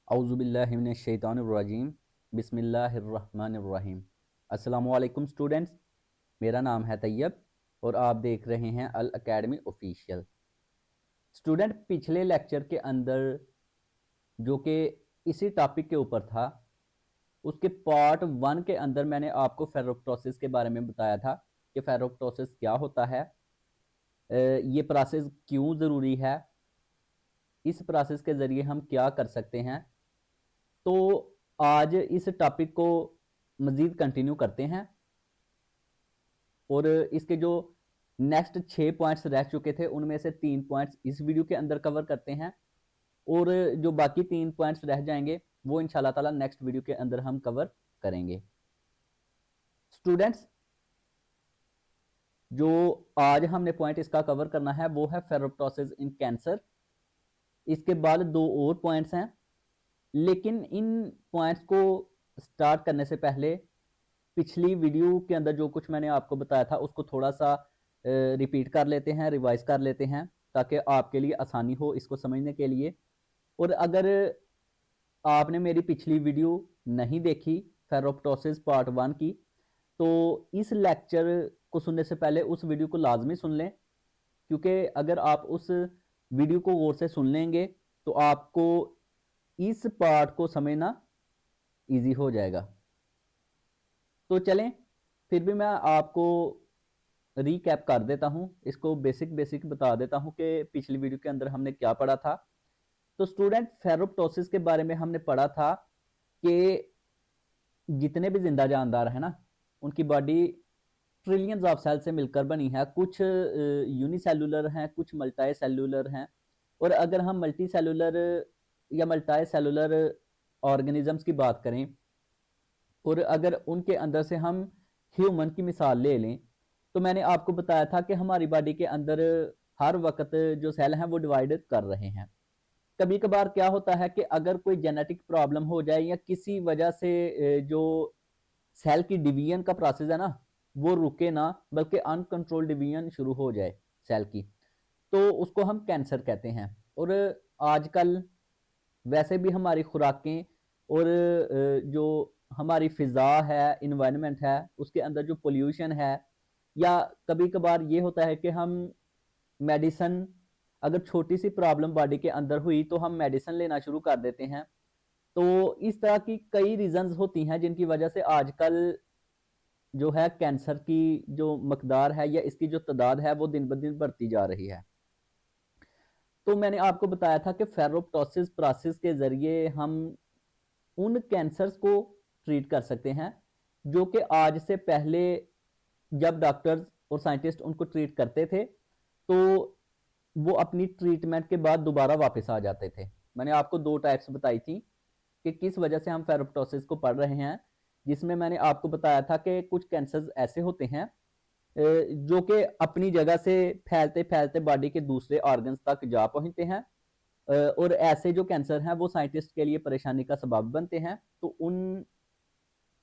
औज़ुबिल्लाहिमिनश्शैतानिर्रजीम बिस्मिल्लाहिर्रहमानिर्रहीम। अस्सलामुअलैकुम स्टूडेंट्स, मेरा नाम है तैयब और आप देख रहे हैं अल अकेडमी ऑफिशियल। स्टूडेंट, पिछले लेक्चर के अंदर जो कि इसी टॉपिक के ऊपर था, उसके पार्ट 1 के अंदर मैंने आपको फेरोप्टोसिस के बारे में बताया था कि फेरोप्टोसिस क्या होता है, ये प्रोसेस क्यों ज़रूरी है, इस प्रोसेस के ज़रिए हम क्या कर सकते हैं। तो आज इस टॉपिक को मज़ीद कंटिन्यू करते हैं और इसके जो नेक्स्ट 6 पॉइंट्स रह चुके थे उनमें से 3 पॉइंट्स इस वीडियो के अंदर कवर करते हैं और जो बाकी 3 पॉइंट्स रह जाएंगे वो इंशाल्लाह ताला नेक्स्ट वीडियो के अंदर हम कवर करेंगे। स्टूडेंट्स, जो आज हमने पॉइंट इसका कवर करना है वो है फेरोप्टोसिस इन कैंसर। इसके बाद 2 और पॉइंट्स हैं, लेकिन इन पॉइंट्स को स्टार्ट करने से पहले पिछली वीडियो के अंदर जो कुछ मैंने आपको बताया था उसको थोड़ा सा रिपीट कर लेते हैं, रिवाइज कर लेते हैं ताकि आपके लिए आसानी हो इसको समझने के लिए। और अगर आपने मेरी पिछली वीडियो नहीं देखी फेरोप्टोसिस पार्ट 1 की, तो इस लेक्चर को सुनने से पहले उस वीडियो को लाजमी सुन लें, क्योंकि अगर आप उस वीडियो को गौर से सुन लेंगे तो आपको इस पार्ट को समझना ईजी हो जाएगा। तो चलें, फिर भी मैं आपको रीकैप कर देता हूं, इसको बेसिक बता देता हूं कि पिछली वीडियो के अंदर हमने क्या पढ़ा था। तो स्टूडेंट, फेरोप्टोसिस के बारे में हमने पढ़ा था कि जितने भी जिंदा जानदार हैं ना, उनकी बॉडी ट्रिलियंस ऑफ सेल से मिलकर बनी है। कुछ यूनिसेलुलर हैं, कुछ मल्टी सेलुलर हैं। और अगर हम मल्टी सेलुलर या मल्टी सेलुलर ऑर्गेनिजम्स की बात करें और अगर उनके अंदर से हम ह्यूमन की मिसाल ले लें, तो मैंने आपको बताया था कि हमारी बॉडी के अंदर हर वक्त जो सेल हैं वो डिवाइड कर रहे हैं। कभी कभार क्या होता है कि अगर कोई जेनेटिक प्रॉब्लम हो जाए या किसी वजह से जो सेल की डिवीजन का प्रोसेस है ना वो रुके ना, बल्कि अनकंट्रोल डिवीजन शुरू हो जाए सेल की, तो उसको हम कैंसर कहते हैं। और आजकल वैसे भी हमारी खुराकें और जो हमारी फिजा है, इन्वायरमेंट है, उसके अंदर जो पोल्यूशन है, या कभी कभार ये होता है कि हम मेडिसिन, अगर छोटी सी प्रॉब्लम बॉडी के अंदर हुई तो हम मेडिसिन लेना शुरू कर देते हैं। तो इस तरह की कई रीजंस होती हैं जिनकी वजह से आजकल जो है कैंसर की जो मकदार है या इसकी जो तादाद है वो दिन ब दिन बढ़ती जा रही है। तो मैंने आपको बताया था कि फेरोप्टोसिस प्रोसेस के जरिए हम उन कैंसर्स को ट्रीट कर सकते हैं जो कि आज से पहले जब डॉक्टर्स और साइंटिस्ट उनको ट्रीट करते थे तो वो अपनी ट्रीटमेंट के बाद दोबारा वापस आ जाते थे। मैंने आपको 2 टाइप्स बताई थी कि किस वजह से हम फेरोप्टोसिस को पढ़ रहे हैं, जिसमें मैंने आपको बताया था कि कुछ कैंसर्स ऐसे होते हैं जो कि अपनी जगह से फैलते फैलते बॉडी के दूसरे ऑर्गन्स तक जा पहुंचते हैं, और ऐसे जो कैंसर हैं वो साइंटिस्ट के लिए परेशानी का सबब बनते हैं। तो उन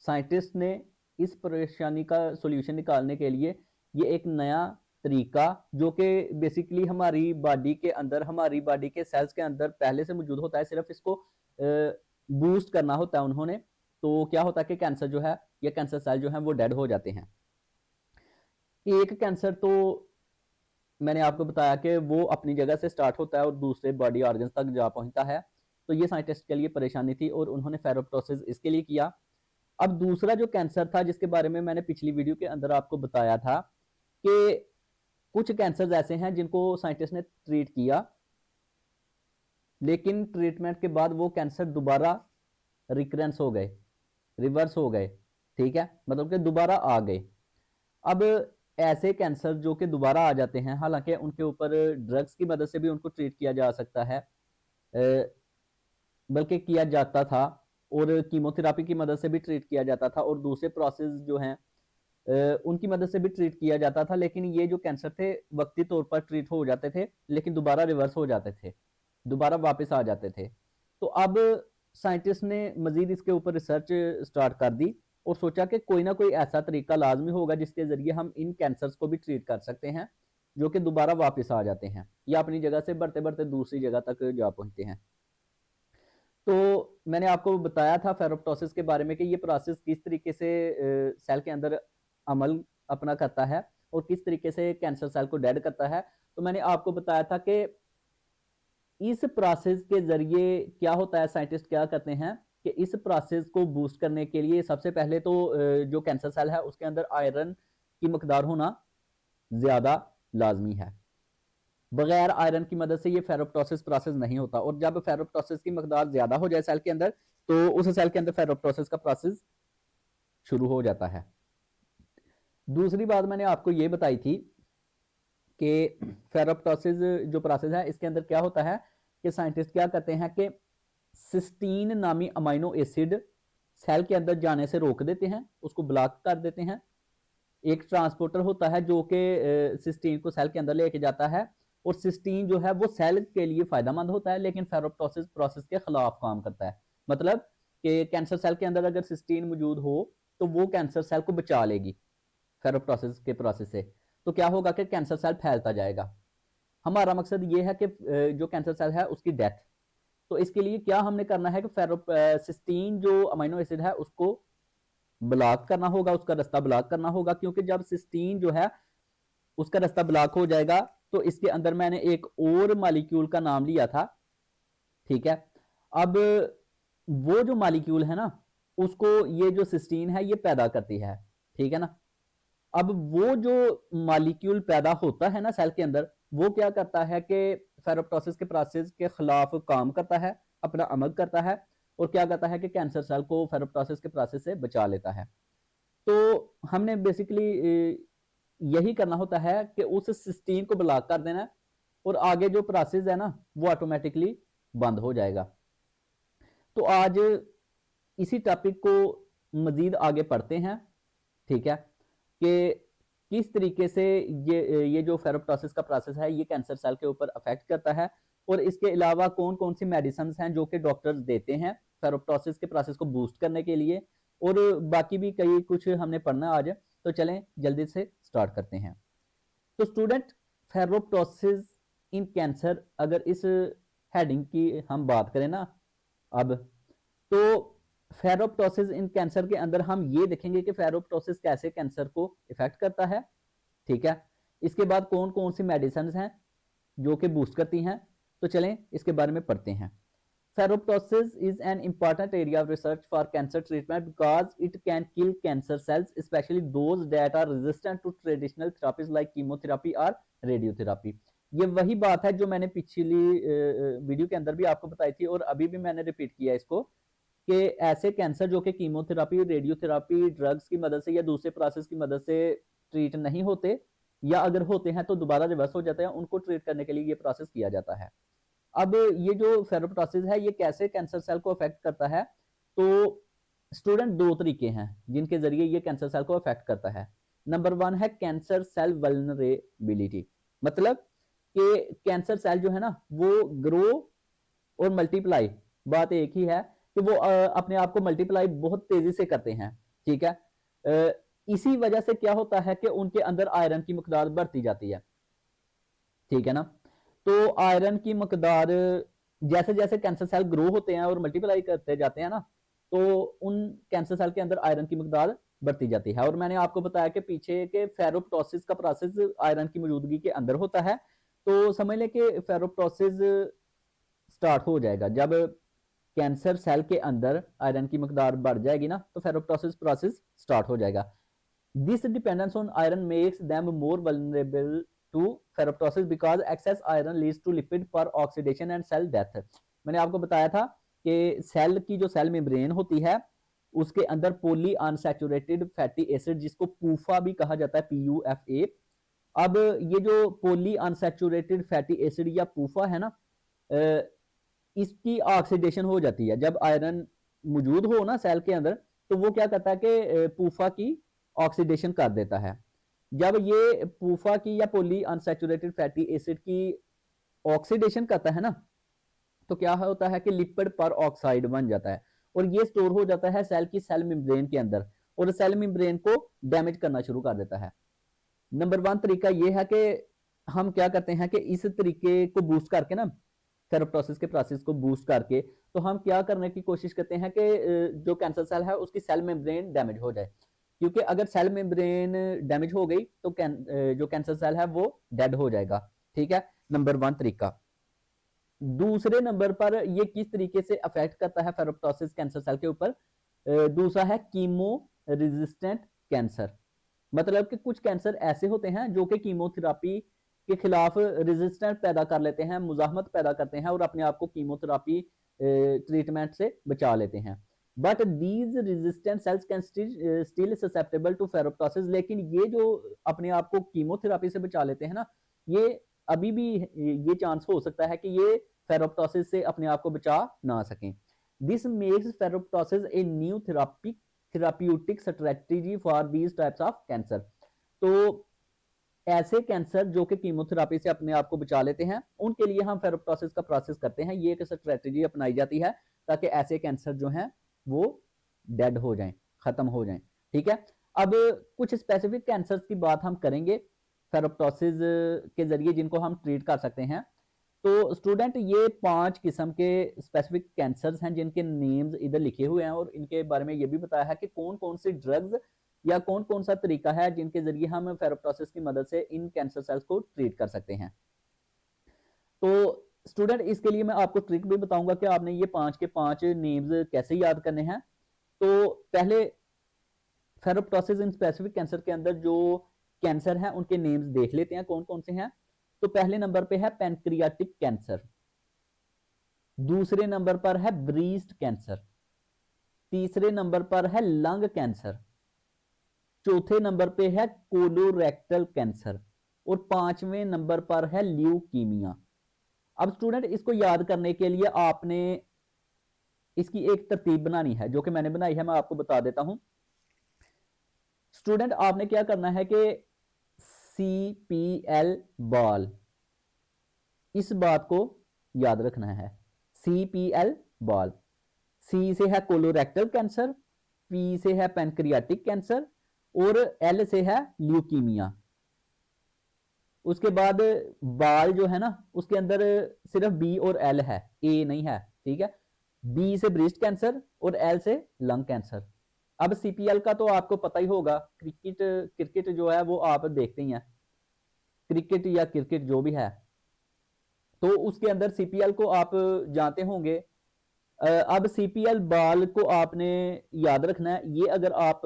साइंटिस्ट ने इस परेशानी का सॉल्यूशन निकालने के लिए ये एक नया तरीका, जो कि बेसिकली हमारी बॉडी के अंदर, हमारी बॉडी के सेल्स के अंदर पहले से मौजूद होता है, सिर्फ इसको बूस्ट करना होता है उन्होंने। तो क्या होता है कि कैंसर जो है या कैंसर सेल जो है वो डेड हो जाते हैं। एक कैंसर तो मैंने आपको बताया कि वो अपनी जगह से स्टार्ट होता है और दूसरे बॉडी ऑर्गन्स तक जा पहुंचता है। तो ये साइंटिस्ट के लिए परेशानी थी और उन्होंने फेरोप्टोसिस इसके लिए किया। अब दूसरा जो कैंसर था जिसके बारे में मैंने पिछली वीडियो के अंदर आपको बताया था कि कुछ कैंसर ऐसे हैं जिनको साइंटिस्ट ने ट्रीट किया, लेकिन ट्रीटमेंट के बाद वो कैंसर दोबारा रिकरेंस हो गए, रिवर्स हो गए। ठीक है, मतलब कि दोबारा आ गए। अब ऐसे कैंसर जो कि दोबारा आ जाते हैं, हालांकि उनके ऊपर ड्रग्स की मदद से भी उनको ट्रीट किया जा सकता है, बल्कि किया जाता था, और कीमोथेरापी की मदद से भी ट्रीट किया जाता था और दूसरे प्रोसेस जो हैं उनकी मदद से भी ट्रीट किया जाता था। लेकिन ये जो कैंसर थे वक्ती तौर पर ट्रीट हो जाते थे, लेकिन दोबारा रिवर्स हो जाते थे, दोबारा वापस आ जाते थे। तो अब साइंटिस्ट ने मजीद इसके ऊपर रिसर्च स्टार्ट कर दी और सोचा कि कोई ना कोई ऐसा तरीका लाजमी होगा जिसके जरिए हम इन कैंसर्स को भी ट्रीट कर सकते हैं जो कि दोबारा वापस आ जाते हैं या अपनी जगह से बढ़ते बढ़ते दूसरी जगह तक जा पहुंचते हैं। तो मैंने आपको बताया था फेरोप्टोसिस के बारे में कि ये प्रोसेस किस तरीके से सेल के अंदर अमल अपना करता है और किस तरीके से कैंसर सेल को डेड करता है। तो मैंने आपको बताया था कि इस प्रोसेस के जरिए क्या होता है, साइंटिस्ट क्या करते हैं कि इस प्रोसेस को बूस्ट करने के लिए सबसे पहले तो जो कैंसर सेल है उसके अंदर आयरन की मकदार होना ज्यादा लाजमी है। बगैर आयरन की मदद से ये फेरोप्टोसिस प्रोसेस नहीं होता, और जब फेरोप्टोसिस की मकदार ज्यादा हो जाए सेल के अंदर तो उस सेल के अंदर फेरोप्टोसिस का प्रोसेस शुरू हो जाता है। दूसरी बात मैंने आपको ये बताई थी कि फेरोप्टोसिस जो प्रोसेस है इसके अंदर क्या होता है कि साइंटिस्ट क्या करते हैं कि सिस्टीन नामी अमाइनो एसिड सेल के अंदर जाने से रोक देते हैं, उसको ब्लॉक कर देते हैं। एक ट्रांसपोर्टर होता है जो कि सिस्टीन को सेल के अंदर लेके जाता है, और सिस्टीन जो है वो सेल के लिए फायदेमंद होता है लेकिन फेरोप्टोसिस प्रोसेस के खिलाफ काम करता है। मतलब कि कैंसर सेल के अंदर अगर सिस्टीन मौजूद हो तो वो कैंसर सेल को बचा लेगी फेरोप्टोसिस के प्रोसेस से। तो क्या होगा कि कैंसर सेल फैलता जाएगा। हमारा मकसद ये है कि जो कैंसर सेल है उसकी डेथ। तो इसके लिए क्या हमने करना है कि सिस्टीन जो अमीनो एसिड है उसको ब्लॉक करना होगा, उसका रास्ता ब्लॉक करना होगा, क्योंकि जब सिस्टीन जो है उसका रास्ता ब्लॉक हो जाएगा तो इसके अंदर मैंने एक और मॉलिक्यूल का नाम लिया था, ठीक है। अब वो जो मॉलिक्यूल है ना उसको ये जो सिस्टीन है ये पैदा करती है, ठीक है ना। अब वो जो मॉलिक्यूल पैदा होता है ना सेल के अंदर, वो क्या करता है कि फेरोप्टोसिस के प्रोसेस के खिलाफ काम करता है, अपना अमल करता है, और क्या करता है कि कैंसर सेल को फेरोप्टोसिस के प्रोसेस से बचा लेता है। तो हमने बेसिकली यही करना होता है कि उस सिस्टीन को ब्लॉक कर देना है, और आगे जो प्रोसेस है ना वो ऑटोमेटिकली बंद हो जाएगा। तो आज इसी टॉपिक को मजीद आगे पढ़ते हैं, ठीक है, कि किस तरीके से ये जो फेरोप्टोसिस का प्रोसेस है ये कैंसर सेल के ऊपर अफेक्ट करता है, और इसके अलावा कौन कौन सी मेडिसिन हैं जो कि डॉक्टर्स देते हैं फेरोप्टोसिस के प्रोसेस को बूस्ट करने के लिए, और बाकी भी कई कुछ हमने पढ़ना आज। तो चलें जल्दी से स्टार्ट करते हैं। तो स्टूडेंट, फेरोप्टोसिस इन कैंसर, अगर इस हेडिंग की हम बात करें ना अब, तो फेरोप्टोसिस इन कैंसर के अंदर हम ये देखेंगे कि फेरोप्टोसिस कैसे कैंसर को इफेक्ट करता है, ठीक है। इसके बाद कौन कौन सी मेडिसिन हैं जो कि बूस्ट करती हैं। तो चलें इसके बारे में पढ़ते हैं। Ferroptosis is an important area of research for cancer treatment because it can kill cancer cells, especially those that are resistant to traditional therapies like chemotherapy or radiotherapy। ये वही बात है जो मैंने पिछली वीडियो के अंदर भी आपको बताई थी, और अभी भी मैंने रिपीट किया इसको, कि ऐसे कैंसर जो कि कीमोथेरापी, रेडियोथेरापी, ड्रग्स की मदद से या दूसरे प्रोसेस की मदद से ट्रीट नहीं होते, या अगर होते हैं तो दोबारा रिवर्स हो जाते हैं, उनको ट्रीट करने के लिए ये प्रोसेस किया जाता है। अब ये जो फेरोप्टोसिस है ये कैसे कैंसर सेल को अफेक्ट करता है, तो स्टूडेंट दो तरीके हैं जिनके जरिए ये कैंसर सेल को अफेक्ट करता है। नंबर वन है कैंसर सेल वल्नरेबिलिटी, मतलब कि कैंसर सेल जो है ना वो ग्रो और मल्टीप्लाई, बात एक ही है कि वो अपने आप को मल्टीप्लाई बहुत तेजी से करते हैं, ठीक है। इसी वजह से क्या होता है कि उनके अंदर आयरन की मकदार बढ़ती जाती है, ठीक है ना। तो आयरन की मकदार जैसे जैसे कैंसर सेल ग्रो होते हैं और मल्टीप्लाई करते जाते हैं ना, तो उन कैंसर सेल के अंदर आयरन की मकदार बढ़ती जाती है। और मैंने आपको बताया कि पीछे के फेरोप्टोसिस का प्रोसेस आयरन की मौजूदगी के अंदर होता है। तो समझ लें कि फेरोप्टोसिस स्टार्ट हो जाएगा जब कैंसर सेल के अंदर आयरन की मकदार बढ़ जाएगी ना, तो फेरोप्टोसिस प्रोसेस स्टार्ट हो जाएगा। This dependence on iron makes them more vulnerable to ferroptosis because excess iron leads to lipid peroxidation and cell death। मैंने आपको बताया था कि सेल की जो सेल मेम्ब्रेन होती है उसके अंदर पॉली अनसैचुरेटेड फैटी एसिड, जिसको पूफा भी कहा जाता है, PUFA। अब ये जो पॉली अनसैचुरेटेड फैटी एसिड या पूफा है ना, इसकी ऑक्सीडेशन हो जाती है। जब आयरन मौजूद हो ना सेल के अंदर तो वो क्या करता है कि पूफा की ऑक्सीडेशन कर देता है। जब ये पूफा की या पॉली अनसैचुरेटेड फैटी एसिड की ऑक्सीडेशन करता है ना, तो क्या होता है कि लिपिड पर ऑक्साइड बन जाता है, और ये स्टोर हो जाता है सेल की सेल मेम्ब्रेन के अंदर, और सेल मेम्ब्रेन को डैमेज करना शुरू कर देता है। नंबर वन तरीका ये है कि हम क्या करते हैं कि इस तरीके को बूस्ट करके ना फेरोप्टोसिस के प्रोसेस को बूस्ट करके, तो हम क्या करने की कोशिश करते हैं कि जो कैंसर सेल है उसकी सेल मेम्ब्रेन डैमेज हो जाए, क्योंकि अगर सेल मेम्ब्रेन डैमेज हो गई तो जो कैंसर सेल है वो डेड हो जाएगा। ठीक है, नंबर 1 तरीका। दूसरे नंबर पर ये किस तरीके से अफेक्ट करता है फेरोप्टोसिस कैंसर सेल के ऊपर, दूसरा है कीमो रेजिस्टेंट कैंसर। मतलब कि कुछ कैंसर ऐसे होते हैं जो कि कीमोथेरापी के खिलाफ रेजिस्टेंस पैदा कर लेते हैं, मुजाहमत पैदा करते हैं और अपने आप को कीमोथेरापी ट्रीटमेंट से बचा लेते हैं। But these resistant cells can still susceptible to ferroptosis. लेकिन ये जो अपने आप को कीमोथेरापी से बचा लेते हैं ना, ये अभी भी ये चांस हो सकता है कि ये फेरोप्टोसिस से अपने आप को बचा ना सकें। This makes ferroptosis a new therapeutic strategy for these types of cancer. तो ऐसे कैंसर जो कि कीमोथेरापी से अपने आप को बचा लेते हैं, उनके लिए हम फेरोप्टोसिस का प्रोसेस करते हैं। ये एक स्ट्रेटजी अपनाई जाती है ताकि ऐसे कैंसर जो हैं वो डेड हो जाएं, खत्म हो जाएं। ठीक है, अब कुछ स्पेसिफिक कैंसर्स की बात हम करेंगे फेरोप्टोसिस के जरिए जिनको हम ट्रीट कर सकते हैं। तो स्टूडेंट ये 5 किस्म के स्पेसिफिक कैंसर्स हैं जिनके नेम्स इधर लिखे हुए हैं और इनके बारे में ये भी बताया है कि कौन कौन सी ड्रग्स या कौन कौन सा तरीका है जिनके जरिए हम फेरोप्टोसिस की मदद से इन कैंसर सेल्स को ट्रीट कर सकते हैं। तो स्टूडेंट इसके लिए मैं आपको ट्रिक भी बताऊंगा कि आपने ये 5 के 5 नेम्स कैसे याद करने हैं। तो पहले फेरोप्टोसिस इन स्पेसिफिक कैंसर के अंदर जो कैंसर है उनके नेम्स देख लेते हैं कौन कौन से हैं। तो पहले नंबर पे है पैनक्रियाटिक कैंसर, दूसरे नंबर पर है ब्रीस्ट कैंसर, तीसरे नंबर पर है लंग कैंसर, चौथे नंबर पे है कोलोरेक्टल कैंसर और 5वें नंबर पर है ल्यूकीमिया। अब स्टूडेंट इसको याद करने के लिए आपने इसकी एक तरतीब बनानी है जो कि मैंने बनाई है, मैं आपको बता देता हूं। स्टूडेंट आपने क्या करना है कि CPL बॉल, इस बात को याद रखना है। CPL बॉल, C से है कोलोरेक्टल कैंसर, P से है पैनक्रियाटिक कैंसर और L से है ल्यूकीमिया। उसके बाद बाल जो है ना उसके अंदर सिर्फ B और L है, A नहीं है। ठीक है, B से ब्रेस्ट कैंसर और L से लंग कैंसर। अब CPL का तो आपको पता ही होगा, क्रिकेट जो है वो आप देखते ही हैं, क्रिकेट या क्रिकेट जो भी है, तो उसके अंदर CPL को आप जानते होंगे। अब CPL बॉल को आपने याद रखना है। ये अगर आप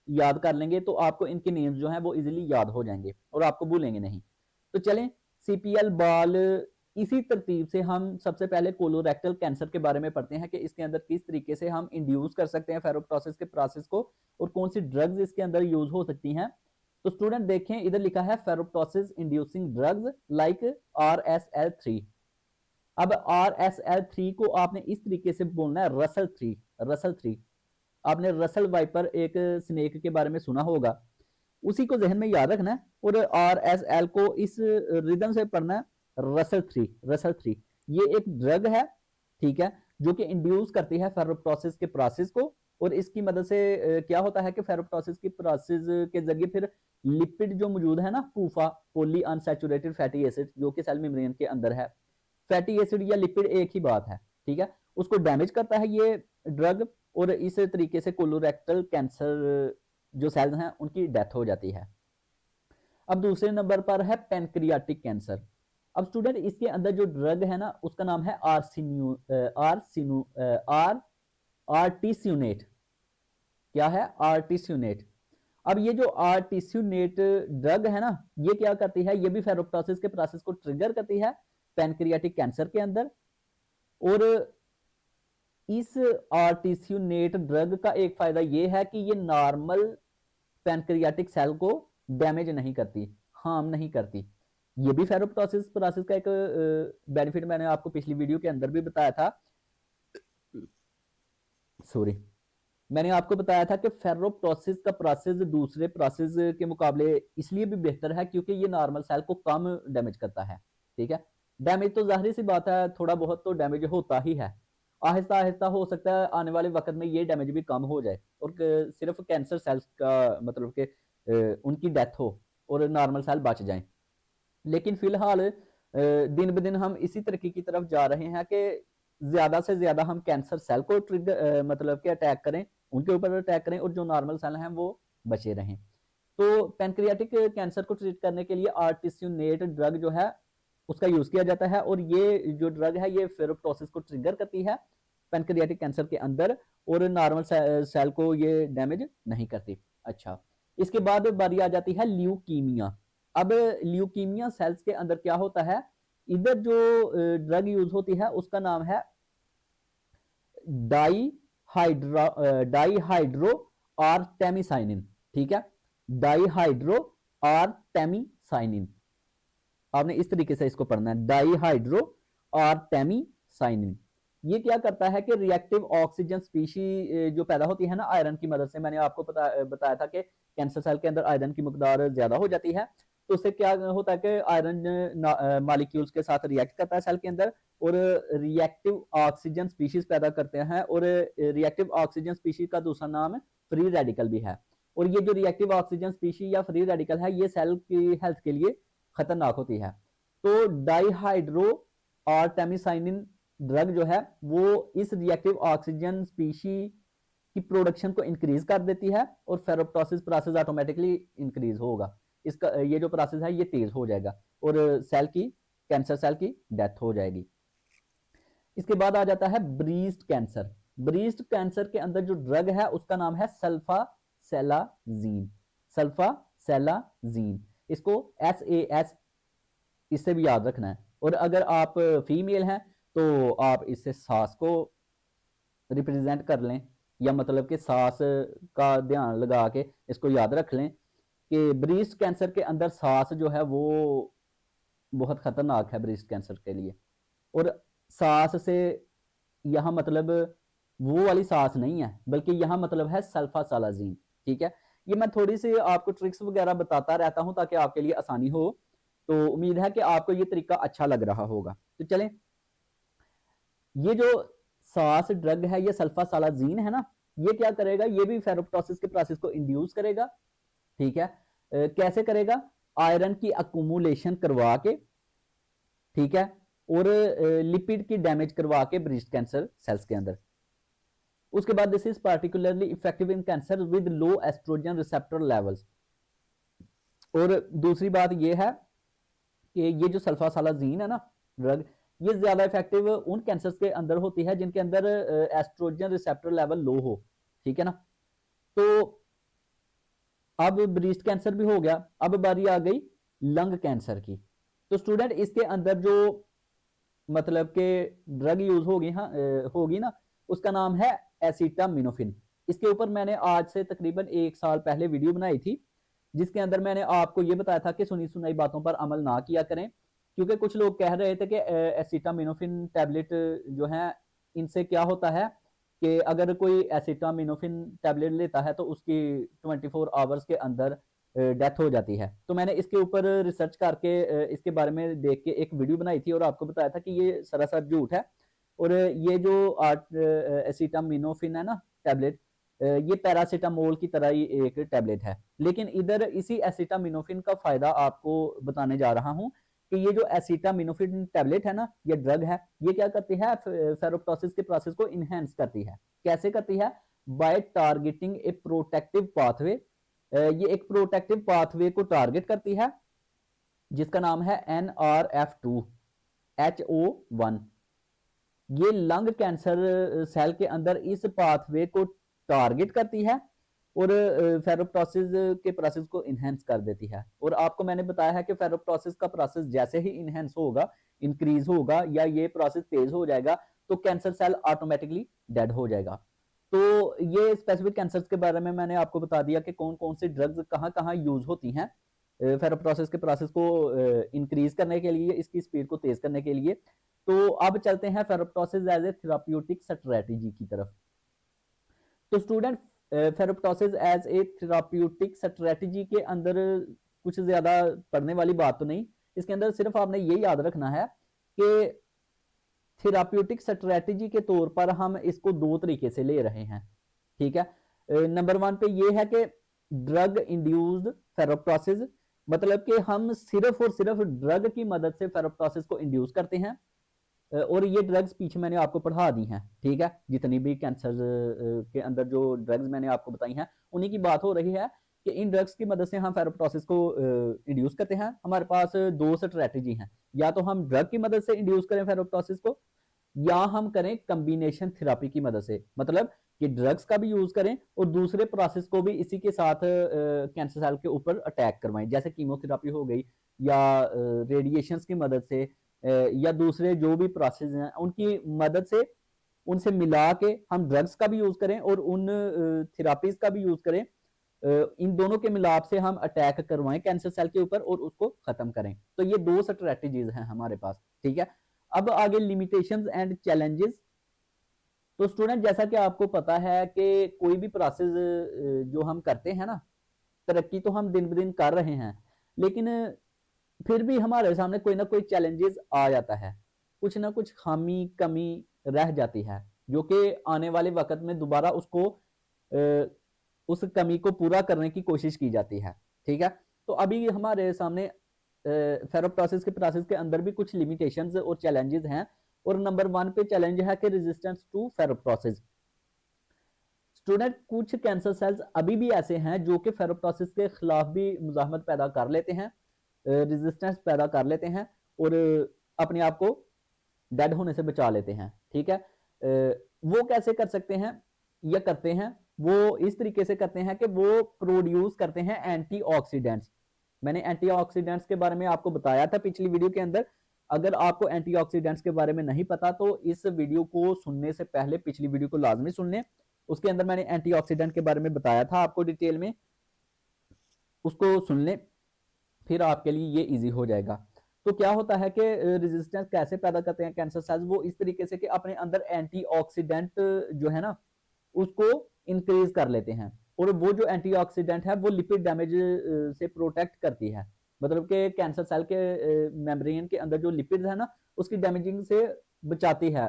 याद कर लेंगे तो आपको इनके नेम्स जो हैं वो इजीली याद हो जाएंगे और आपको भूलेंगे नहीं। तो चलें, CPL बॉल इसी तरतीब से हम सबसे पहले कोलोरेक्टल कैंसर के बारे में पढ़ते हैं कि इसके अंदर किस तरीके से हम इंड्यूस कर सकते हैं फेरोप्टोसिस के प्रोसेस को और कौन सी ड्रग्स इसके अंदर यूज हो सकती हैं। तो स्टूडेंट देखें, इधर लिखा है ferroptosis inducing drugs like RSL3। अब RSL3 को आपने इस तरीके से बोलना है, रसल थ्री। आपने रसल वाइपर एक स्नेक के बारे में सुना होगा, उसी को जहन में याद रखना है और RSL को इस रिदम से पढ़ना है, रसल थ्री। ये एक ड्रग है, ठीक है, जो कि इंड्यूस करती है फेरोप्टोसिस के प्रोसेस को और इसकी मदद से क्या होता है कि फेरोप्टोसिस की प्रोसेस के जरिए फिर लिपिड जो मौजूद है ना, पूफा पॉली अनसैचुरेटेड फैटी एसिड जो कि सेल मेम्ब्रेन के अंदर है, फैटी एसिड या लिपिड एक ही बात है, ठीक है, उसको डैमेज करता है ये ड्रग और इस तरीके से कोलोरेक्टल कैंसर जो सेल्स हैं उनकी डेथ हो जाती है। अब दूसरे नंबर पर है पैनक्रियाटिक कैंसर। अब स्टूडेंट इसके अंदर जो ड्रग है ना उसका नाम है आर्टिस्यूनेट। क्या है? आर्टिस्यूनेट। अब ये जो आर्टिस्यूनेट ड्रग है ना, ये क्या करती है, ये भी फेरोप्टोसिस के प्रोसेस को ट्रिगर करती है पैनक्रियाटिक कैंसर के अंदर। और इस आर्टिस्यूनेट ड्रग का एक फायदा ये है कि ये नॉर्मल पैनक्रियाटिक सेल को डैमेज नहीं करती, हार्म नहीं करती। ये भी फेरोप्टोसिस प्रोसेस का एक बेनिफिट मैंने आपको पिछली वीडियो के अंदर भी बताया था। सॉरी, मैंने आपको बताया था कि फेरोप्टोसिस का प्रोसेस दूसरे प्रोसेस के मुकाबले इसलिए भी बेहतर है क्योंकि ये नॉर्मल सेल को कम डैमेज करता है। ठीक है, डैमेज तो जाहिर सी बात है थोड़ा बहुत तो डैमेज होता ही है, आहिस्ता आहिस्ता हो सकता है आने वाले वक्त में ये डैमेज भी कम हो जाए और सिर्फ कैंसर सेल्स का मतलब कि उनकी डेथ हो और नॉर्मल सेल बच जाए। लेकिन फिलहाल दिन ब दिन हम इसी तरीके की तरफ जा रहे हैं कि ज़्यादा से ज़्यादा हम कैंसर सेल को ट्रिगर मतलब कि अटैक करें, उनके ऊपर अटैक करें और जो नॉर्मल सेल हैं वो बचे रहें। तो पैनक्रियाटिक कैंसर को ट्रीट करने के लिए आर्टिस्यूनेट ड्रग जो है उसका यूज़ किया जाता है और ये जो ड्रग है ये फेरोप्टोसिस को ट्रिगर करती है पैनक्रियाटिक कैंसर के अंदर और नॉर्मल सेल को ये डैमेज नहीं करती। अच्छा, इसके बाद बारी आ जाती है ल्यूकीमिया। अब ल्यूकीमिया सेल्स के अंदर क्या होता है, इधर जो ड्रग यूज होती है उसका नाम है डाईहाइड्रो आर्टेमिसाइनिन। ठीक है, डाईहाइड्रो आर्टेमिसाइनिन, आपने इस तरीके से इसको पढ़ना है, डाईहाइड्रो आर्टेमिसाइनिन। ये क्या करता है कि रिएक्टिव ऑक्सीजन स्पीशी जो पैदा होती है ना आयरन की मदद से, मैंने आपको बताया था कि कैंसर सेल के अंदर आयरन की मकदार ज्यादा हो जाती है, तो उससे क्या होता है कि आयरन मॉलिक्यूल्स के साथ रिएक्ट करता है सेल के अंदर और रिएक्टिव ऑक्सीजन स्पीशीज पैदा करते हैं। और रिएक्टिव ऑक्सीजन स्पीशीज का दूसरा नाम फ्री रेडिकल भी है। और ये जो रिएक्टिव ऑक्सीजन स्पीशी या फ्री रेडिकल है ये सेल की हेल्थ के लिए खतरनाक होती है। तो डाईहाइड्रो आर्टेमिसाइनिन ड्रग जो है वो इस रिएक्टिव ऑक्सीजन स्पीशी की प्रोडक्शन को इंक्रीज कर देती है और फेरोप्टोसिस प्रोसेस ऑटोमेटिकली इंक्रीज होगा। इसका ये जो प्रोसेस है ये तेज हो जाएगा और सेल की कैंसर सेल की डेथ हो जाएगी। इसके बाद आ जाता है ब्रीस्ट कैंसर। ब्रीस्ट कैंसर के अंदर जो ड्रग है उसका नाम है सल्फासेलाजीन। सल्फासेलाजीन, इसको SAS इससे भी याद रखना है। और अगर आप फीमेल हैं तो आप इससे सास को रिप्रेजेंट कर लें, या मतलब कि सास का ध्यान लगा के इसको याद रख लें कि ब्रीस्ट कैंसर के अंदर सास जो है वो बहुत खतरनाक है ब्रीस्ट कैंसर के लिए। और सास से यहाँ मतलब वो वाली सास नहीं है, बल्कि यहाँ मतलब है सल्फासालाजीन। ठीक है, ये मैं थोड़ी सी आपको ट्रिक्स वगैरह बताता रहता हूँ ताकि आपके लिए आसानी हो। तो उम्मीद है कि आपको ये तरीका अच्छा लग रहा होगा। तो चलें, ये जो सास ड्रग है ये सल्फासालाजीन है ना, ये क्या करेगा, ये भी फेरोप्टोसिस के प्रोसेस को इंड्यूस करेगा। ठीक है, कैसे करेगा, आयरन की अकुमुलेशन करवा के, ठीक है, और लिपिड की डैमेज करवा के ब्रेस्ट कैंसर सेल्स के अंदर। उसके बाद this is particularly effective in cancer with low oestrogen receptor levels. और दूसरी बात ये है कि ये जो सल्फासालाजीन है ना ड्रग, ये ज्यादा इफेक्टिव उन कैंसर्स के अंदर होती है जिनके अंदर एस्ट्रोजन रिसेप्टर लेवल लो हो। ठीक है ना, तो अब ब्रेस्ट कैंसर भी हो गया, अब बारी आ गई लंग कैंसर की। तो स्टूडेंट इसके अंदर जो मतलब के ड्रग यूज होगी, हाँ होगी ना, उसका नाम है एसिटामिनोफिन। इसके ऊपर मैंने आज से तकरीबन 1 साल पहले वीडियो बनाई थी जिसके अंदर मैंने आपको ये बताया था कि सुनी सुनाई बातों पर अमल ना किया करें, क्योंकि कुछ लोग कह रहे थे कि एसिटामिनोफिन टैबलेट जो है इनसे क्या होता है कि अगर कोई एसिटामिनोफिन टैबलेट लेता है तो उसकी 24 आवर्स के अंदर डेथ हो जाती है। तो मैंने इसके ऊपर रिसर्च करके इसके बारे में देख के एक वीडियो बनाई थी और आपको बताया था कि ये सरासर झूठ है। और ये जो एसिटामिनोफिन है ना टैबलेट, ये पैरासीटामोल की तरह ही एक टैबलेट है। लेकिन इधर इसी एसिटामिनोफिन का फायदा आपको बताने जा रहा हूँ कि ये जो एसिटामिनोफिन टैबलेट है ना, ये ड्रग है, ये क्या करती है, फेरोप्टोसिस के प्रोसेस को इनहेंस करती है। कैसे करती है, by targeting a protective pathway. ये एक प्रोटेक्टिव पाथवे को टारगेट करती है जिसका नाम है NRF2HO1। ये लंग कैंसर सेल के अंदर इस पाथवे को टारगेट करती है और फेरोप्टोसिस के प्रोसेस को इनहेंस कर देती है। और आपको मैंने बताया है कि फेरोप्टोसिस का प्रोसेस जैसे ही इनहेंस होगा, इंक्रीज होगा या ये प्रोसेस तेज हो जाएगा तो कैंसर सेल ऑटोमेटिकली डेड हो जाएगा। तो ये स्पेसिफिक कैंसर्स के बारे में मैंने आपको बता दिया कि कौन कौन सी ड्रग्स कहाँ कहाँ यूज होती हैं फेरोप्टोसिस के प्रोसेस को इंक्रीज करने के लिए, इसकी स्पीड को तेज करने के लिए। तो अब चलते हैं ferroptosis as a therapeutic strategy की तरफ। तो student ferroptosis as a therapeutic strategy के अंदर कुछ ज्यादा पढ़ने वाली बात तो नहीं, इसके अंदर सिर्फ आपने ये याद रखना है कि थेराप्यूटिक स्ट्रेटेजी के तौर पर हम इसको 2 तरीके से ले रहे हैं। ठीक है, नंबर 1 पे ये है कि ड्रग इंड्यूस्ड फेरोप्टोसिस, मतलब कि हम सिर्फ और सिर्फ ड्रग की मदद से फेरोप्टोसिस को इंड्यूस करते हैं। और ये ड्रग्स पीछे मैंने आपको पढ़ा दी हैं, ठीक है, जितनी भी कैंसर के अंदर जो ड्रग्स मैंने आपको बताई हैं उन्हीं की बात हो रही है कि इन ड्रग्स की मदद से हम फेरोप्टोसिस को इंड्यूस करते हैं। हमारे पास दो स्ट्रेटजी हैं, या तो हम ड्रग की मदद से इंड्यूस करें फेरोप्टोसिस को, या हम करें कम्बिनेशन थेरेपी की मदद से, मतलब कि ड्रग्स का भी यूज करें और दूसरे प्रोसेस को भी इसी के साथ कैंसर सेल के ऊपर अटैक करवाएं, जैसे कीमोथेरेपी हो गई या रेडिएशंस की मदद से, या दूसरे जो भी प्रोसेस हैं उनकी मदद से उनसे मिला के हम ड्रग्स का भी यूज करें और उन थेरापीज का भी यूज करें। इन दोनों के मिलाप से हम अटैक करवाएं कैंसर सेल के ऊपर और उसको खत्म करें। तो ये दो स्ट्रेटजीज हैं हमारे पास, ठीक है। अब आगे लिमिटेशंस एंड चैलेंजेस। तो स्टूडेंट, जैसा कि आपको पता है कि कोई भी प्रोसेस जो हम करते हैं ना, तरक्की तो हम दिन ब दिन कर रहे हैं, लेकिन फिर भी हमारे सामने कोई ना कोई चैलेंजेस आ जाता है, कुछ ना कुछ खामी कमी रह जाती है, जो कि आने वाले वक्त में दोबारा उसको उस कमी को पूरा करने की कोशिश की जाती है, ठीक है। तो अभी हमारे सामने फेरोप्टोसिस के प्रोसेस के अंदर भी कुछ लिमिटेशंस और चैलेंजेस हैं। और नंबर 1 पे चैलेंज है कि रेजिस्टेंस टू फेरोप्टोसिस। स्टूडेंट, कुछ कैंसर सेल्स अभी भी ऐसे हैं जो कि फेरोप्टोसिस के खिलाफ भी मुजाहमत पैदा कर लेते हैं, रेजिस्टेंस पैदा कर लेते हैं और अपने आप को डेड होने से बचा लेते हैं, ठीक है। वो कैसे कर सकते हैं या करते हैं? वो इस तरीके से करते हैं कि वो प्रोड्यूस करते हैं एंटीऑक्सीडेंट्स। मैंने एंटीऑक्सीडेंट्स के बारे में आपको बताया था पिछली वीडियो के अंदर। अगर आपको एंटीऑक्सीडेंट्स के बारे में नहीं पता तो इस वीडियो को सुनने से पहले पिछली वीडियो को लाजमी सुन लें। उसके अंदर मैंने एंटीऑक्सीडेंट के बारे में बताया था आपको डिटेल में, उसको सुन लें, फिर आपके लिए ये इजी हो जाएगा। तो क्या होता है कि रेजिस्टेंस कैसे पैदा करते हैं कैंसर सेल्स? वो इस तरीके से कि अपने अंदर एंटीऑक्सीडेंट जो है ना उसको इंक्रीज कर लेते हैं। और वो जो एंटीऑक्सीडेंट है वो लिपिड डैमेज से प्रोटेक्ट करती है, मतलब कि कैंसर सेल के मेम्ब्रेन के अंदर जो लिपिड्स है ना उसकी डैमेजिंग से बचाती है,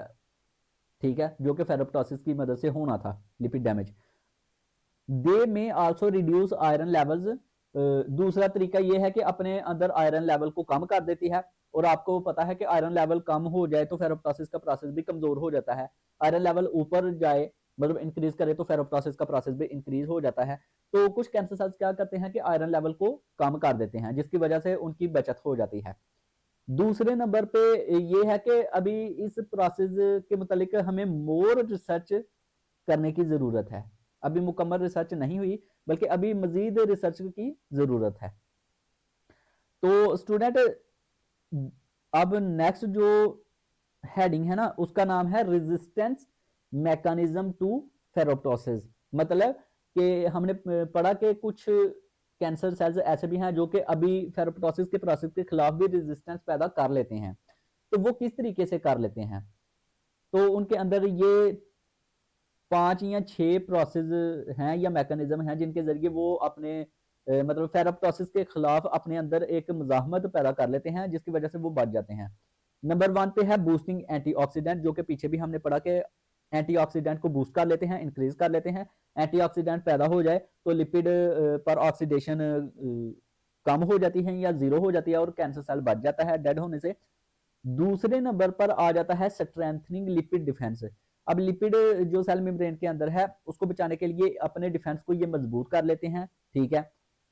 ठीक है, जो कि फेरोप्टोसिस की मदद से होना था, लिपिड डैमेज। दे में आल्सो रिड्यूस आयरन लेवल्स। दूसरा तरीका यह है कि अपने अंदर आयरन लेवल को कम कर देती है। और आपको पता है कि आयरन लेवल कम हो जाए तो फेरोप्टोसिस का प्रोसेस भी कमजोर हो जाता है। आयरन लेवल ऊपर जाए, मतलब इंक्रीज करे, तो फेरोप्टोसिस का प्रोसेस भी इंक्रीज हो जाता है। तो कुछ कैंसर सेल्स क्या करते हैं कि आयरन लेवल को कम कर देते हैं, जिसकी वजह से उनकी बचत हो जाती है। दूसरे नंबर पे ये है कि अभी इस प्रोसेस के मुतालिक हमें मोर रिसर्च करने की जरूरत है। अभी मुकम्मल रिसर्च नहीं हुई, बल्कि अभी मजीद रिसर्च की जरूरत है। तो स्टूडेंट, अब नेक्स्ट जो हेडिंग है ना उसका नाम है रेजिस्टेंस मैकेनिज्म टू फेरोप्टोसिस। मतलब कि हमने पढ़ा कि कुछ कैंसर सेल्स ऐसे भी हैं जो कि अभी फेरोप्टोसिस के प्रोसेस के खिलाफ भी रेजिस्टेंस पैदा कर लेते हैं। तो वो किस तरीके से कर लेते हैं? तो उनके अंदर ये 5 या 6 प्रोसेस हैं या मैकेनिज्म हैं जिनके जरिए वो अपने मतलब फेरोप्टोसिस के खिलाफ अपने अंदर एक मुजाहमत पैदा कर लेते हैं, जिसकी वजह से वो बच जाते हैं। नंबर 1 पे है बूस्टिंग एंटीऑक्सीडेंट, जो कि पीछे भी हमने पढ़ा कि एंटीऑक्सीडेंट को बूस्ट कर लेते हैं, इंक्रीज कर लेते हैं। एंटीऑक्सीडेंट पैदा हो जाए तो लिपिड पर ऑक्सीडेशन कम हो जाती है या जीरो हो जाती है और कैंसर सेल बच जाता है डेड होने से। दूसरे नंबर पर आ जाता है स्ट्रेंथनिंग लिपिड डिफेंस। अब लिपिड जो सेल मेम्ब्रेन के अंदर है उसको बचाने के लिए अपने डिफेंस को ये मजबूत कर लेते हैं, ठीक है।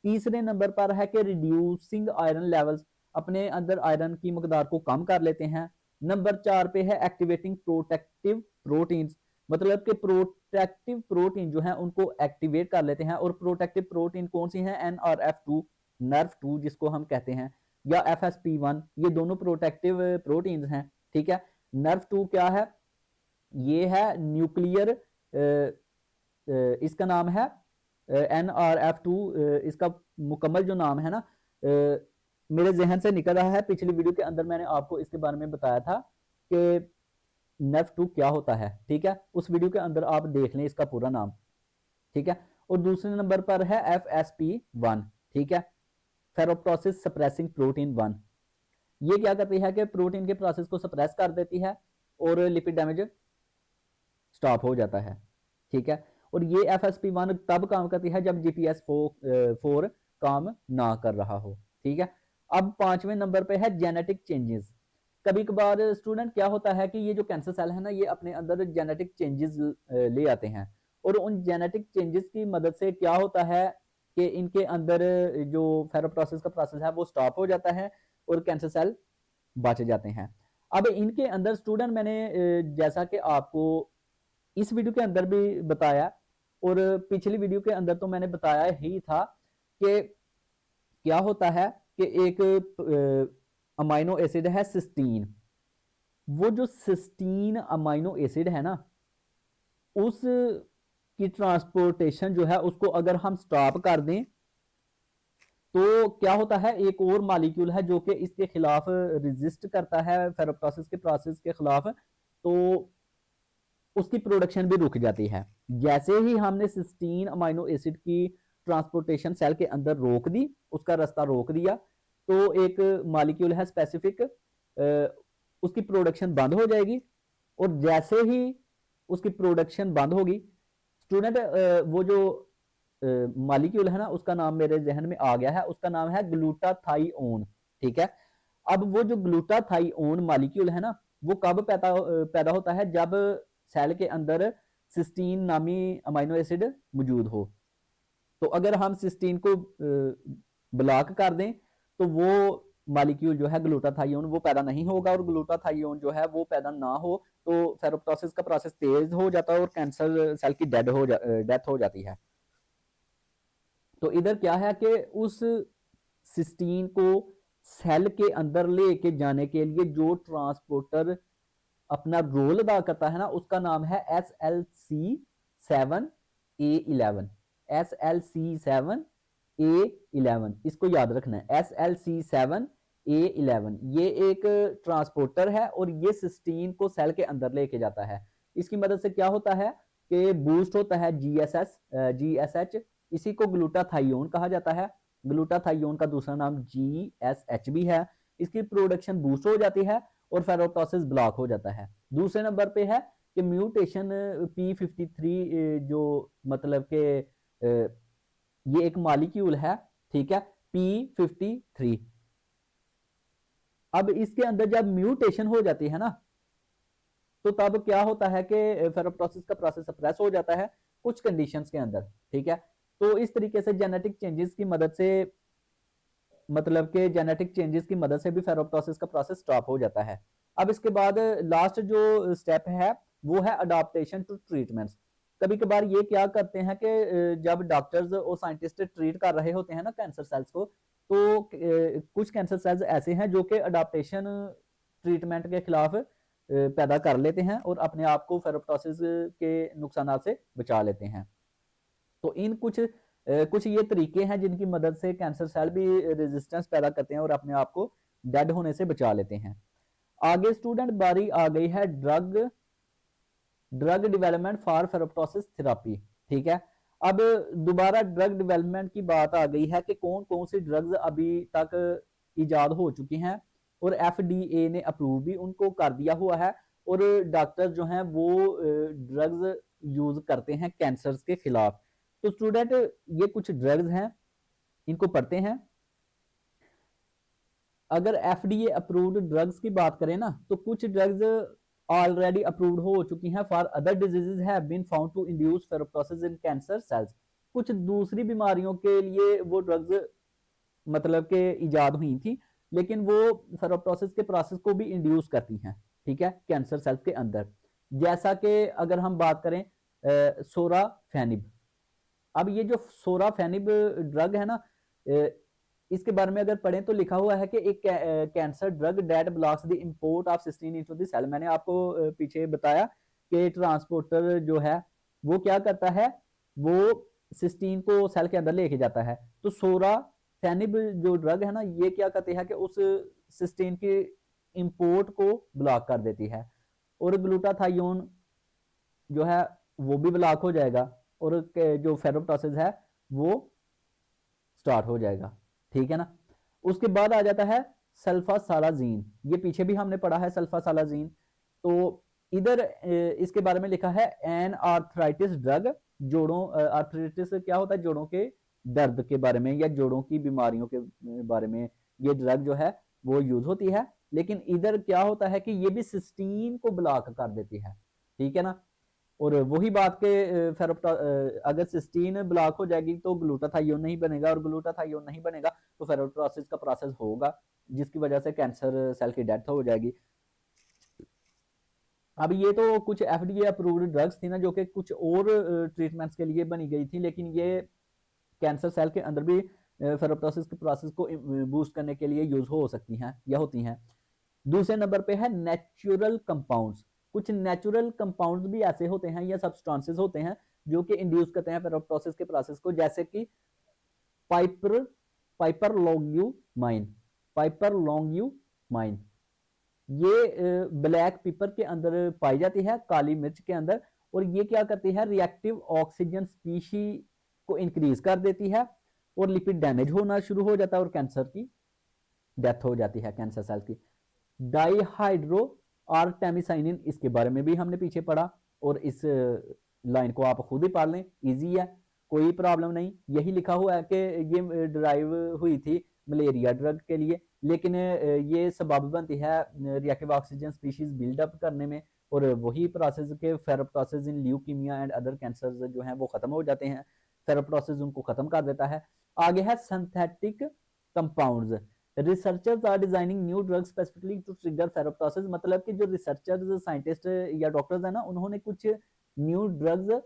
तीसरे नंबर पर है कि रिड्यूसिंग आयरन लेवल्स, अपने अंदर आयरन की मकदार को कम कर लेते हैं। नंबर 4 पे है एक्टिवेटिंग प्रोटेक्टिव प्रोटीन्स, मतलब कि प्रोटेक्टिव प्रोटीन जो है उनको एक्टिवेट कर लेते हैं। और प्रोटेक्टिव प्रोटीन कौन सी है? NRF2, NRF2 जिसको हम कहते हैं, या FSP1, ये दोनों प्रोटेक्टिव प्रोटीन्स हैं, ठीक है। NRF2 क्या है? ये है न्यूक्लियर, इसका नाम है NRF2, इसका मुकम्मल जो नाम है ना मेरे जहन से निकल रहा है। पिछली वीडियो के अंदर मैंने आपको इसके बारे में बताया था कि NRF2 क्या होता है, ठीक है। उस वीडियो के अंदर आप देख लें इसका पूरा नाम, ठीक है। और दूसरे नंबर पर है FSP1, ठीक है, फेरोप्टोसिस सप्रेसिंग प्रोटीन 1। ये क्या करती है कि प्रोटीन के प्रोसेस को सप्रेस कर देती है और लिपिड डैमेज स्टॉप हो जाता है, ठीक है। और ये FSP1 तब काम करती है जब GPS4 काम ना कर रहा हो, ठीक है। अब 5वें नंबर पे है जेनेटिक चेंजेस। कभी कभार स्टूडेंट क्या होता है कि ये जो कैंसर सेल है ना, ये अपने अंदर जेनेटिक चेंजेस ले आते हैं, और उन जेनेटिक चेंजेस की मदद से क्या होता है कि इनके अंदर जो फेरोप्टोसिस का प्रोसेस है वो स्टॉप हो जाता है और कैंसर सेल बच जाते हैं। अब इनके अंदर स्टूडेंट मैंने जैसा कि आपको इस वीडियो के अंदर भी बताया और पिछली वीडियो के अंदर तो मैंने बताया ही था कि क्या होता है कि एक अमाइनो एसिड है सिस्टीन। वो जो सिस्टीन अमाइनो एसिड है ना, उस की ट्रांसपोर्टेशन जो है उसको अगर हम स्टॉप कर दें तो क्या होता है, एक और मॉलिक्यूल है जो कि इसके खिलाफ रेजिस्ट करता है, फेरोप्टोसिस के प्रोसेस के खिलाफ, तो उसकी प्रोडक्शन भी रुक जाती है। जैसे ही हमने सिस्टीन अमाइनो एसिड की ट्रांसपोर्टेशन सेल के अंदर रोक दी, उसका रास्ता रोक दिया, तो एक मॉलिक्यूल है स्पेसिफिक, उसकी प्रोडक्शन बंद हो जाएगी। और जैसे ही उसकी प्रोडक्शन बंद होगी, स्टूडेंट वो जो मॉलिक्यूल है ना, उसका नाम मेरे जहन में आ गया है, उसका नाम है ग्लूटाथाइओन। ठीक है। अब वो जो ग्लूटाथाइओन मॉलिक्यूल है ना, वो कब पैदा होता है, जब सेल के अंदर सिस्टीन नामी अमाइनो एसिड मौजूद हो। तो अगर हम सिस्टीन को ब्लॉक कर दें तो वो मॉलिक्यूल जो है ग्लूटाथाइओन वो पैदा नहीं होगा, और ग्लूटाथाइओन जो है वो पैदा ना हो तो फेरोप्टोसिस का प्रोसेस तेज हो जाता है और कैंसर सेल की डेथ हो जाती है। तो इधर क्या है कि उस सिस्टीन को सेल के अंदर लेके जाने के लिए जो ट्रांसपोर्टर अपना रोल अदा करता है ना, उसका नाम है SLC7A11। SLC7A11, इसको याद रखना है, SLC7A11। ये एक ट्रांसपोर्टर है और ये सिस्टीन को सेल के अंदर लेके जाता है। इसकी मदद से क्या होता है कि बूस्ट होता है GSH, इसी को ग्लूटाथाइओन कहा जाता है। ग्लूटाथाइओन का दूसरा नाम GSH भी है। इसकी प्रोडक्शन बूस्ट हो जाती है और फेरोप्टोसिस ब्लॉक हो जाता है। दूसरे नंबर पे है कि म्यूटेशन P53, जो मतलब कि ये एक मॉलिक्यूल है, ठीक है, P53। अब इसके अंदर जब म्यूटेशन हो जाती है ना, तो तब क्या होता है कि फेरोप्टोसिस का प्रोसेस सप्रेस हो जाता है कुछ कंडीशंस के अंदर। ठीक है। तो इस तरीके से जेनेटिक चेंजेस की मदद से, मतलब के जेनेटिक चेंजेस की मदद से भी फेरोप्टोसिस का प्रोसेस स्टॉप हो जाता है। अब इसके बाद लास्ट जो स्टेप है वो है अडाप्टेशन टू ट्रीटमेंट्स। कभी कभार ये क्या करते हैं कि जब डॉक्टर्स और साइंटिस्ट ट्रीट कर रहे होते हैं ना कैंसर सेल्स को, तो कुछ कैंसर सेल्स ऐसे हैं जो कि अडाप्टेशन ट्रीटमेंट के खिलाफ पैदा कर लेते हैं और अपने आप को फेरोप्टोसिस के नुकसान से बचा लेते हैं। तो इन कुछ ये तरीके हैं जिनकी मदद से कैंसर सेल भी रेजिस्टेंस पैदा करते हैं और अपने आप को डेड होने से बचा लेते हैं। आगे स्टूडेंट बारी आ गई है drug development for ferroptosis therapy. ठीक है। अब दोबारा ड्रग डेवलपमेंट की बात आ गई है कि कौन कौन सी ड्रग्स अभी तक इजाद हो चुकी हैं और FDA ने अप्रूव भी उनको कर दिया हुआ है, और डॉक्टर्स जो हैं वो ड्रग्स यूज करते हैं कैंसर के खिलाफ। तो स्टूडेंट ये कुछ ड्रग्स हैं, इनको पढ़ते हैं। अगर FDA अप्रूव्ड ड्रग्स की बात करें ना, तो कुछ ड्रग्स ऑलरेडी अप्रूव्ड हो चुकी हैं for other diseases have been found to induce ferroptosis in cancer cells. कुछ दूसरी बीमारियों के लिए वो ड्रग्स मतलब के इजाद हुई थी, लेकिन वो फेरोप्टोसिस के प्रोसेस को भी इंड्यूस करती हैं, ठीक है, कैंसर सेल्स के अंदर। जैसा कि अगर हम बात करें सोराफेनिब। अब ये जो सोराफेनिब ड्रग है ना, इसके बारे में अगर पढ़ें तो लिखा हुआ है कि एक cancer drug that blocks the import of cystine into the cell. मैंने आपको पीछे बताया कि ट्रांसपोर्टर जो है वो क्या करता है, वो सिस्टीन को सेल के अंदर लेके जाता है। तो सोराफेनिब जो ड्रग है ना, ये क्या करती है कि उस सिस्टीन की इंपोर्ट को ब्लॉक कर देती है, और ग्लूटाथाइओन जो है वो भी ब्लॉक हो जाएगा, और जो फेरोप्टोसिस है वो स्टार्ट हो जाएगा। ठीक है ना। उसके बाद आ जाता है सल्फासालाजीन। ये पीछे भी हमने पढ़ा है सल्फासालाजीन। तो इधर इसके बारे में लिखा है एन आर्थराइटिस ड्रग। जोड़ों आर्थराइटिस क्या होता है, जोड़ों के दर्द के बारे में या जोड़ों की बीमारियों के बारे में ये ड्रग जो है वो यूज होती है। लेकिन इधर क्या होता है कि ये भी सिस्टीन को ब्लॉक कर देती है, ठीक है ना। और वही बात के अगर सिस्टीन ब्लॉक हो जाएगी तो ग्लूटाथायोन नहीं बनेगा, और ग्लूटाथायोन नहीं बनेगा तो फेरोप्टोसिस का प्रोसेस होगा, जिसकी वजह से कैंसर सेल की डेथ हो जाएगी। अब ये तो कुछ एफडीए अप्रूव्ड ड्रग्स थी ना, जो कि कुछ और ट्रीटमेंट्स के लिए बनी गई थी, लेकिन ये कैंसर सेल के अंदर भी फेरोप्टोसिस के प्रोसेस को बूस्ट करने के लिए यूज हो सकती हैं या होती हैं। दूसरे नंबर पे है नेचुरल कंपाउंड्स। कुछ नेचुरल कंपाउंड्स भी ऐसे होते हैं या सब्सटेंसेस होते हैं जो कि इंड्यूस करते हैं फेरोप्टोसिस के प्रोसेस को, जैसे कि पाइपर पाइपरलोंग्यूमाइन पाइपरलोंग्यूमाइन ये ब्लैक पेपर के अंदर पाई जाती है, काली मिर्च के अंदर, और ये क्या करती है, रिएक्टिव ऑक्सीजन स्पीशी को इंक्रीज कर देती है और लिपिड डैमेज होना शुरू हो जाता है और कैंसर की डेथ हो जाती है कैंसर सेल की। डाईहाइड्रो आर्टेमिसाइनिन, इसके बारे में भी हमने पीछे पढ़ा, और इस लाइन को आप खुद ही पढ़ लें, इजी है, कोई प्रॉब्लम नहीं। यही लिखा हुआ है कि ये ड्राइव हुई थी मलेरिया ड्रग के लिए, लेकिन ये सबब बनती है रिएक्टिव ऑक्सीजन स्पीशीज बिल्डअप करने में, और वही प्रोसेस के ferroptosis in leukaemia and other cancers जो हैं वो खत्म हो जाते हैं, फेरोप्टोसिस उनको खत्म कर देता है। आगे है synthetic compounds. Researchers are designing new drugs specifically to trigger ferroptosis, मतलब कि जो रिसर्चर्स साइंटिस्ट या डॉक्टर्स हैं ना, उन्होंने कुछ न्यू ड्रग्स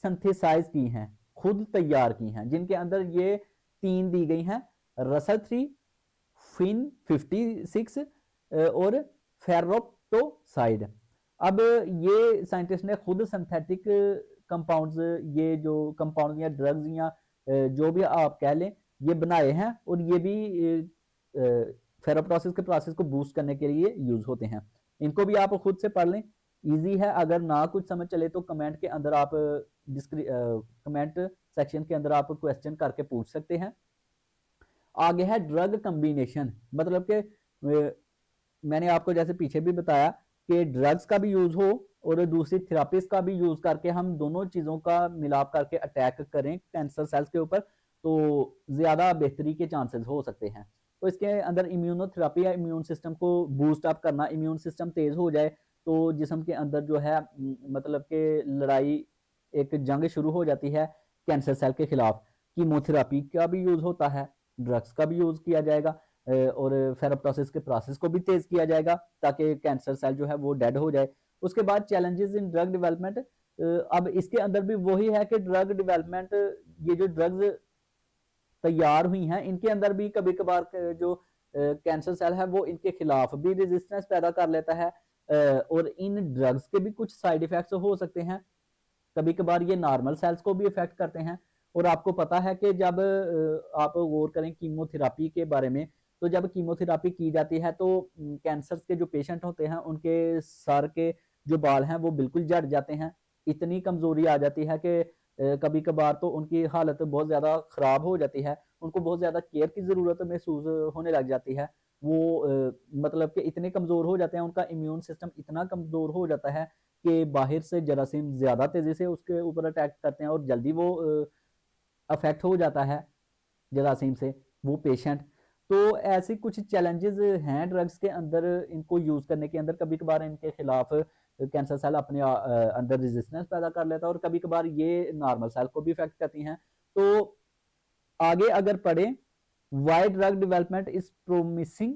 सिंथेसाइज की हैं, खुद तैयार की हैं, जिनके अंदर ये 3 दी गई हैं, रसल 3, फिन 56 और फेरोप्टोसाइड। अब ये साइंटिस्ट ने खुद सिंथेटिक कंपाउंड्स, ये जो कंपाउंड या ड्रग्स या जो भी आप कह लें, ये बनाए हैं, और ये भी फेरोप्टोसिस के प्रोसेस को बूस्ट करने के लिए यूज होते हैं। इनको भी आप खुद से पढ़ लें, इजी है। अगर ना कुछ समझ चले तो कमेंट के अंदर आप कमेंट सेक्शन के अंदर आप क्वेश्चन करके पूछ सकते हैं। आगे है ड्रग कम्बिनेशन, मतलब कि मैंने आपको जैसे पीछे भी बताया कि ड्रग्स का भी यूज हो और दूसरी थेरापीज का भी यूज करके हम दोनों चीजों का मिलाप करके अटैक करें कैंसर सेल्स के ऊपर, तो ज्यादा बेहतरी के चांसेस हो सकते हैं। तो इसके अंदर इम्यूनोथेरापी या इम्यून सिस्टम को बूस्ट अप करना, इम्यून सिस्टम तेज हो जाए तो जिस्म के अंदर जो है मतलब कि लड़ाई, एक जंग शुरू हो जाती है कैंसर सेल के खिलाफ। कीमोथेरापी का भी यूज होता है, ड्रग्स का भी यूज किया जाएगा, और फेरोप्टोसिस के प्रोसेस को भी तेज किया जाएगा ताकि कैंसर सेल जो है वो डेड हो जाए। उसके बाद चैलेंजेस इन ड्रग डेवलपमेंट, अब इसके अंदर भी वही है कि ड्रग डेवलपमेंट, ये जो ड्रग्स तैयार हुई हैं इनके अंदर भी कभी कभार जो कैंसर सेल है वो इनके खिलाफ भी रेजिस्टेंस पैदा कर लेता है, और इन ड्रग्स के भी कुछ साइड इफेक्ट्स हो सकते हैं। कभी कभार ये नॉर्मल सेल्स को भी इफेक्ट करते हैं। और आपको पता है कि जब आप गौर करें कीमोथेरापी के बारे में, तो जब कीमोथेरापी की जाती है तो कैंसर के जो पेशेंट होते हैं उनके सर के जो बाल हैं वो बिल्कुल झड़ जाते हैं, इतनी कमजोरी आ जाती है कि कभी कभार तो उनकी हालत बहुत ज़्यादा ख़राब हो जाती है, उनको बहुत ज़्यादा केयर की ज़रूरत महसूस होने लग जाती है। वो मतलब कि इतने कमज़ोर हो जाते हैं, उनका इम्यून सिस्टम इतना कमज़ोर हो जाता है कि बाहर से जरासीम ज़्यादा तेज़ी से उसके ऊपर अटैक करते हैं और जल्दी वो अफेक्ट हो जाता है जरासीम से वो पेशेंट। तो ऐसे कुछ चैलेंजेस हैं ड्रग्स के अंदर, इनको यूज़ करने के अंदर कभी कभार इनके खिलाफ कैंसर सेल अपने अंदर रेजिस्टेंस पैदा कर लेता है, और कभी कभार ये नॉर्मल सेल को भी इफेक्ट करती हैं। तो आगे अगर पढ़े why drug development is promising,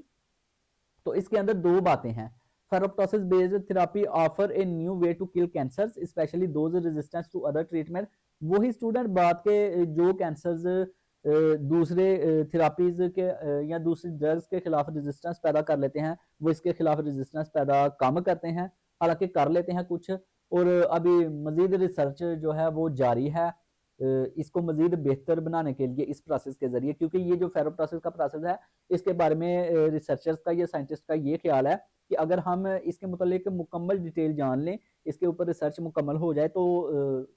तो इसके अंदर 2 बातें हैं। Ferroptosis based therapy offer a new way to kill cancers specially those resistance to other treatment. वही स्टूडेंट बात के जो कैंसर्स दूसरे थेरापीज के या दूसरी ड्रग्स के खिलाफ रेजिस्टेंस पैदा कर लेते हैं, वो इसके खिलाफ रेजिस्टेंस पैदा कम करते हैं, हालांकि कर लेते हैं कुछ। और अभी मजीद रिसर्च जो है वो जारी है इसको मजीद बेहतर बनाने के लिए इस प्रोसेस के जरिए, क्योंकि ये जो फेरोप्टोसिस का प्रोसेस है इसके बारे में रिसर्चर्स का या साइंटिस्ट का ये ख्याल है कि अगर हम इसके मुतालिक मुकम्मल डिटेल जान लें, इसके ऊपर रिसर्च मुकम्मल हो जाए, तो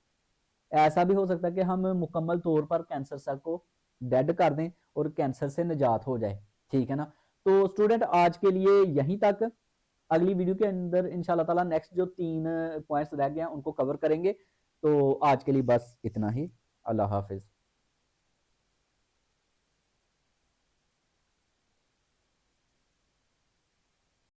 ऐसा भी हो सकता है कि हम मुकम्मल तौर पर कैंसर सेल को डेड कर दें और कैंसर से निजात हो जाए, ठीक है ना। तो स्टूडेंट आज के लिए यहीं तक, अगली वीडियो के अंदर इंशाल्लाह ताला नेक्स्ट जो 3 पॉइंट्स रह गए हैं उनको कवर करेंगे। तो आज के लिए बस इतना ही, अल्लाह हाफिज।